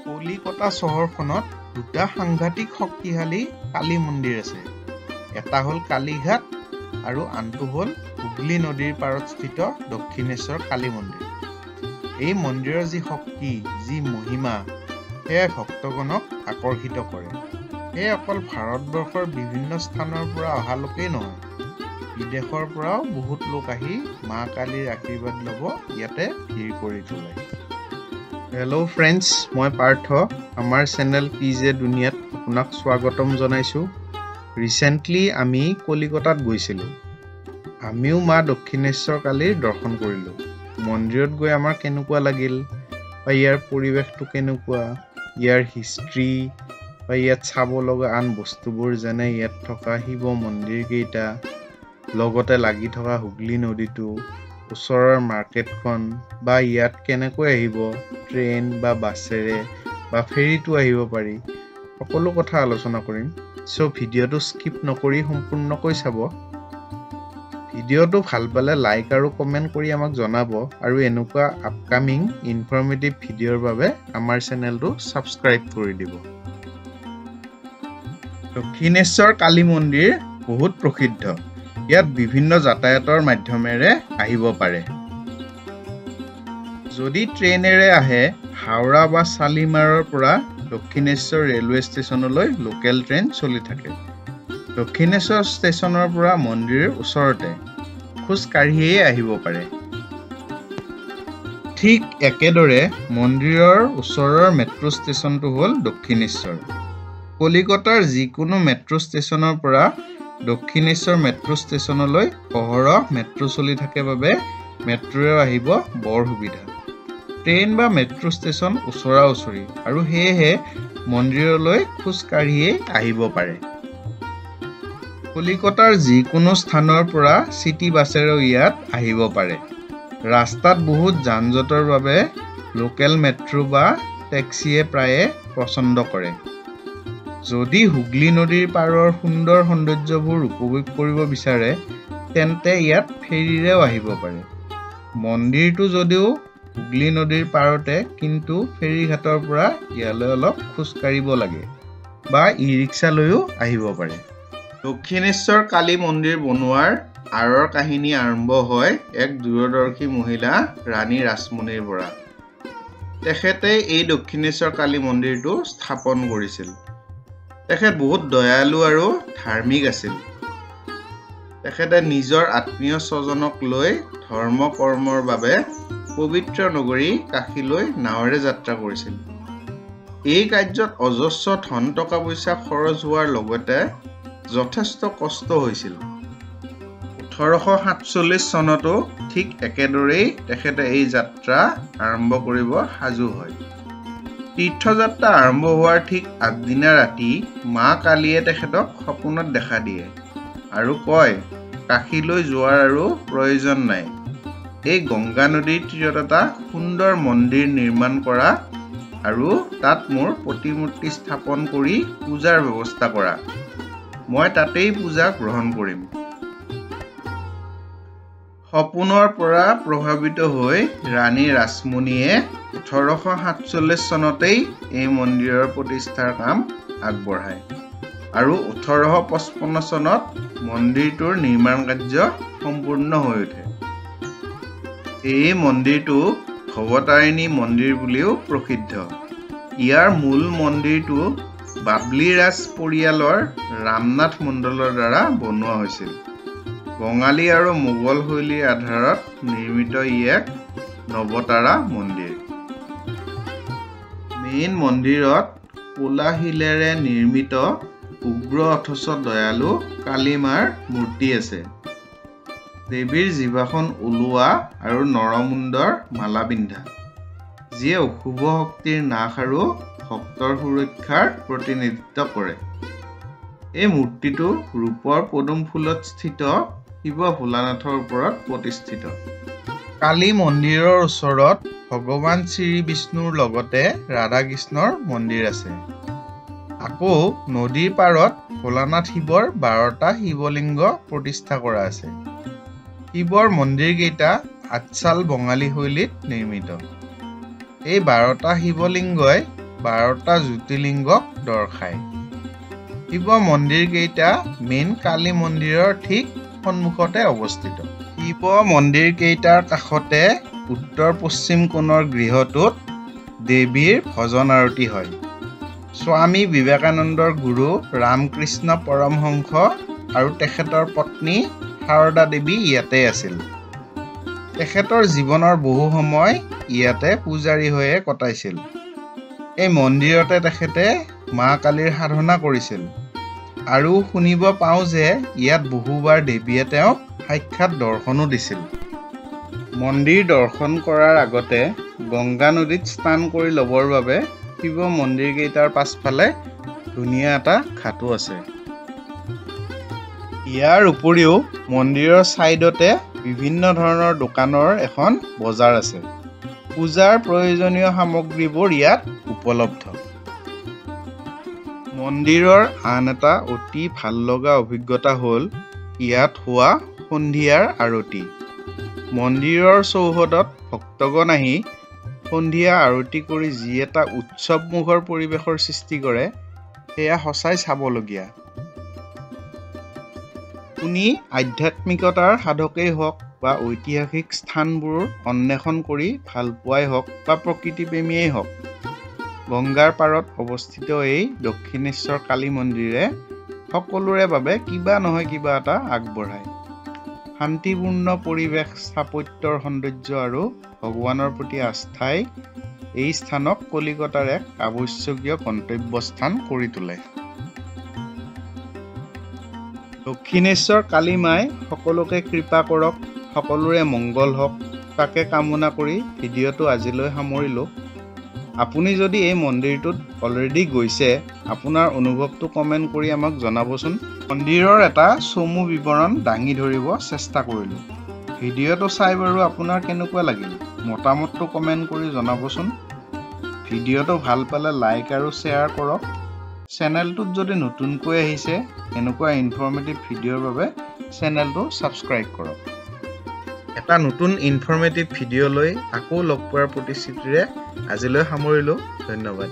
কলিকতা চহৰখনত দুটা সাংঘাতিক শক্তিশালী কালী মন্দিৰ আছে। এটা হ'ল কালীঘাট আৰু আনটো হ'ল হুগলী নদীৰ পাৰত স্থিত দক্ষিণেশ্বৰ কালী মন্দিৰ। এই মন্দিৰৰ যি শক্তি, যি মহিমা, সেয়াই ভক্তগণক আকৰ্ষিত কৰে। সেয়ে অকল ভাৰতবৰ্ষৰ বিভিন্ন স্থানৰ পৰা অহা লোকেই নহয়, বিদেশৰ পৰাও বহুত লোক আহি মা কালীৰ আশীৰ্বাদ ল'ব ইয়াতে ভিৰ কৰি তোলে। হেল্ল' ফ্ৰেণ্ডছ, মই পাৰ্থ। আমাৰ চেনেল PJ দুনিয়াত আপোনাক স্বাগতম জনাইছোঁ। ৰিচেণ্টলি আমি কলিকতাত গৈছিলোঁ। আমিও মা দক্ষিণেশ্বৰ কালীৰ দৰ্শন কৰিলোঁ। মন্দিৰত গৈ আমাৰ কেনেকুৱা লাগিল, বা ইয়াৰ পৰিৱেশটো কেনেকুৱা, ইয়াৰ হিষ্ট্ৰী, বা ইয়াত চাব লগা আন বস্তুবোৰ, যেনে ইয়াত থকা শিৱ মন্দিৰকেইটা, লগতে লাগি থকা হুগলী নদীটো, ওচৰৰ মাৰ্কেটখন, বা ইয়াত কেনেকৈ আহিব, ট্ৰেইন বা বাছেৰে বা ফেৰীটো আহিব পাৰি, সকলো কথা আলোচনা কৰিম। চ' ভিডিঅ'টো স্কিপ নকৰি সম্পূৰ্ণকৈ চাব। ভিডিঅ'টো ভাল পালে লাইক আৰু কমেণ্ট কৰি আমাক জনাব, আৰু এনেকুৱা আপকামিং ইনফৰ্মেটিভ ভিডিঅ'ৰ বাবে আমাৰ চেনেলটো ছাবস্ক্ৰাইব কৰি দিব। দক্ষিণেশ্বৰ কালী মন্দিৰ বহুত প্ৰসিদ্ধ। ইয়াত বিভিন্ন যাতায়াতৰ মাধ্যমেৰে আহিব পাৰে। যদি ট্ৰেইনেৰে আহে, হাওৰা বা শালিমাৰৰ পৰা দক্ষিণেশ্বৰ ৰেলৱে ষ্টেচনলৈ লোকেল ট্ৰেইন চলি থাকে। দক্ষিণেশ্বৰ ষ্টেচনৰ পৰা মন্দিৰৰ ওচৰতে খোজ কাঢ়িয়েই আহিব পাৰে। ঠিক একেদৰে মন্দিৰৰ ওচৰৰ মেট্ৰ' ষ্টেচনটো হ'ল দক্ষিণেশ্বৰ। কলিকতাৰ যিকোনো মেট্ৰ' ষ্টেচনৰ পৰা দক্ষিণেশ্বৰ মেট্ৰ' ষ্টেচনলৈ অহৰহ মেট্ৰ' চলি থাকে বাবে মেট্ৰ'ৰেও আহিব বৰ সুবিধা। ট্ৰেইন বা মেট্ৰ' ষ্টেচন ওচৰা ওচৰি, আৰু সেয়েহে মন্দিৰলৈ খোজ কাঢ়িয়েই আহিব পাৰে। কলিকতাৰ যিকোনো স্থানৰ পৰা চিটি বাছেৰেও ইয়াত আহিব পাৰে। ৰাস্তাত বহুত যান জঁটৰ বাবে লোকেল মেট্ৰ' বা টেক্সিয়ে প্ৰায়ে পচন্দ কৰে। যদি হুগলী নদীৰ পাৰৰ সুন্দৰ সৌন্দৰ্যবোৰ উপভোগ কৰিব বিচাৰে, তেন্তে ইয়াত ফেৰীৰেও আহিব পাৰে। মন্দিৰটো যদিও হুগলী নদীৰ পাৰতে, কিন্তু ফেৰীঘাটৰ পৰা ইয়ালৈ অলপ খোজ কাঢ়িব লাগে, বা ই-ৰিক্সা লৈও আহিব পাৰে। দক্ষিণেশ্বৰ কালী মন্দিৰ বনোৱাৰ আঁৰৰ কাহিনী আৰম্ভ হয় এক দূৰদৰ্শী মহিলা ৰাণী ৰাসমণিৰ পৰা। তেখেতে এই দক্ষিণেশ্বৰ কালী মন্দিৰটো স্থাপন কৰিছিল। তেখেত বহুত দয়ালু আৰু ধাৰ্মিক আছিল। তেখেতে নিজৰ আত্মীয় স্বজনক লৈ ধৰ্ম কৰ্মৰ বাবে পবিত্ৰ নগৰী কাশীলৈ নাৱেৰে যাত্ৰা কৰিছিল। এই কাৰ্যত অজস্ৰ ধন টকা পইচা খৰচ হোৱাৰ লগতে যথেষ্ট কষ্ট হৈছিল। 1847 চনতো ঠিক একেদৰেই তেখেতে এই যাত্ৰা আৰম্ভ কৰিব সাজু হয়। তীৰ্থযাত্ৰা আৰম্ভ হোৱাৰ ঠিক আগদিনা ৰাতি মা কালীয়ে তেখেতক সপোনত দেখা দিয়ে আৰু কয়, কাশীলৈ যোৱাৰ আৰু প্ৰয়োজন নাই। এই গংগা নদীৰ তীৰত এটা সুন্দৰ মন্দিৰ নিৰ্মাণ কৰা আৰু তাত মোৰ প্ৰতিমূৰ্তি স্থাপন কৰি পূজাৰ ব্যৱস্থা কৰা। মই তাতেই পূজা গ্ৰহণ কৰিম। সপোনৰ পৰা প্ৰভাৱিত হৈ ৰাণী ৰাসমণিয়ে 1847 চনতেই এই মন্দিৰৰ প্ৰতিষ্ঠাৰ কাম আগবঢ়ায়, আৰু 1855 চনত মন্দিৰটোৰ নিৰ্মাণ কাৰ্য সম্পূৰ্ণ হৈ উঠে। এই মন্দিৰটো ভৱতাৰিণী মন্দিৰ বুলিও প্ৰসিদ্ধ। ইয়াৰ মূল মন্দিৰটো বাবলি ৰাজ পৰিয়ালৰ ৰামনাথ মণ্ডলৰ দ্বাৰা বনোৱা হৈছিল। বঙালী আৰু মোগল শৈলীৰ আধাৰত নিৰ্মিত ই এক নৱতাৰা মন্দিৰ। মেইন মন্দিৰত ক'লা শিলেৰে নিৰ্মিত উগ্ৰ অথচ দয়ালু কালী মাৰ মূৰ্তি আছে। দেৱীৰ জিভাখন ওলোৱা আৰু নৰমুণ্ডৰ মালা পিন্ধা, যিয়ে অশুভ শক্তিৰ নাশ আৰু ভক্তৰ সুৰক্ষাৰ প্ৰতিনিধিত্ব কৰে। এই মূৰ্তিটো ৰূপৰ পদুম ফুলত স্থিত শিৱ ভোলানাথৰ ওপৰত প্ৰতিষ্ঠিত। কালী মন্দিৰৰ ওচৰত ভগৱান শ্ৰী বিষ্ণুৰ লগতে ৰাধা কৃষ্ণৰ মন্দিৰ আছে। আকৌ নদীৰ পাৰত ভোলানাথ শিৱৰ 12টা শিৱলিংগ প্ৰতিষ্ঠা কৰা আছে। শিৱৰ মন্দিৰকেইটা আচ্ছাল বঙালী শৈলীত নিৰ্মিত। এই 12টা শিৱলিংগই 12টা জ্যোতিৰ্লিংগক দৰ্শায়। শিৱ মন্দিৰকেইটা মেইন কালী মন্দিৰৰ ঠিক সন্মুখতে অৱস্থিত। শিৱ মন্দিৰকেইটাৰ কাষতে উত্তৰ পশ্চিম কোণৰ গৃহটোত দেৱীৰ ভজন আৰতি হয়। স্বামী বিবেকানন্দৰ গুৰু ৰামকৃষ্ণ পৰমহংস আৰু তেখেতৰ পত্নী শাৰদা দেৱী ইয়াতে আছিল। তেখেতৰ জীৱনৰ বহু সময় ইয়াতে পূজাৰী হৈয়ে কটাইছিল। এই মন্দিৰতে তেখেতে মা কালীৰ সাধনা কৰিছিল আৰু শুনিব পাওঁ যে ইয়াত বহুবাৰ দেৱীয়ে তেওঁক সাক্ষাৎ দৰ্শনো দিছিল। মন্দিৰ দৰ্শন কৰাৰ আগতে গংগা নদীত স্নান কৰি ল'বৰ বাবে শিৱ মন্দিৰকেইটাৰ পাছফালে ধুনীয়া এটা ঘাটো আছে। ইয়াৰ উপৰিও মন্দিৰৰ ছাইডতে বিভিন্ন ধৰণৰ দোকানৰ এখন বজাৰ আছে। পূজাৰ প্ৰয়োজনীয় সামগ্ৰীবোৰ ইয়াত উপলব্ধ। মন্দিৰৰ আন এটা অতি ভাল লগা অভিজ্ঞতা হ'ল ইয়াত হোৱা সন্ধিয়াৰ আৰতি। মন্দিৰৰ চৌহদত ভক্তগণ আহি সন্ধিয়া আৰতি কৰি যি এটা উৎসৱমুখৰ পৰিৱেশৰ সৃষ্টি কৰে সেয়া সঁচাই চাবলগীয়া। আপুনি আধ্যাত্মিকতাৰ সাধকেই হওক বা ঐতিহাসিক স্থানবোৰ অন্বেষণ কৰি ভাল পোৱাই হওক বা প্ৰকৃতিপ্ৰেমীয়েই হওক, গংগাৰ পাৰত অৱস্থিত এই দক্ষিণেশ্বৰ কালী মন্দিৰে সকলোৰে বাবে কিবা নহয় কিবা এটা আগবঢ়ায়। শান্তিপূৰ্ণ পৰিৱেশ, স্থাপত্যৰ সৌন্দৰ্য আৰু ভগৱানৰ প্ৰতি আস্থাই এই স্থানক কলিকতাৰ এক আৱশ্যকীয় গন্তব্যস্থান কৰি তোলে। দক্ষিণেশ্বৰ কালী মাই সকলোকে কৃপা কৰক, সকলোৰে মংগল হওক, তাকে কামনা কৰি ভিডিঅ'টো আজিলৈ সামৰিলোঁ। আপুনি যদি এই মন্দিৰটোত অলৰেডি গৈছে, আপোনাৰ অনুভৱটো কমেণ্ট কৰি আমাক জনাবচোন। মন্দিৰৰ এটা চমু বিৱৰণ দাঙি ধৰিব চেষ্টা কৰিলোঁ। ভিডিঅ'টো চাই বাৰু আপোনাৰ কেনেকুৱা লাগিল মতামতটো কমেণ্ট কৰি জনাবচোন। ভিডিঅ'টো ভাল পালে লাইক আৰু শ্বেয়াৰ কৰক। চেনেলটোত যদি নতুনকৈ আহিছে এনেকুৱা ইনফৰ্মেটিভ ভিডিঅ'ৰ বাবে চেনেলটো ছাবস্ক্ৰাইব কৰক। এটা নতুন ইনফৰ্মেটিভ ভিডিঅ' লৈ আকৌ লগ পোৱাৰ প্ৰতিশ্ৰুতিৰে আজিলৈ সামৰিলোঁ। ধন্যবাদ।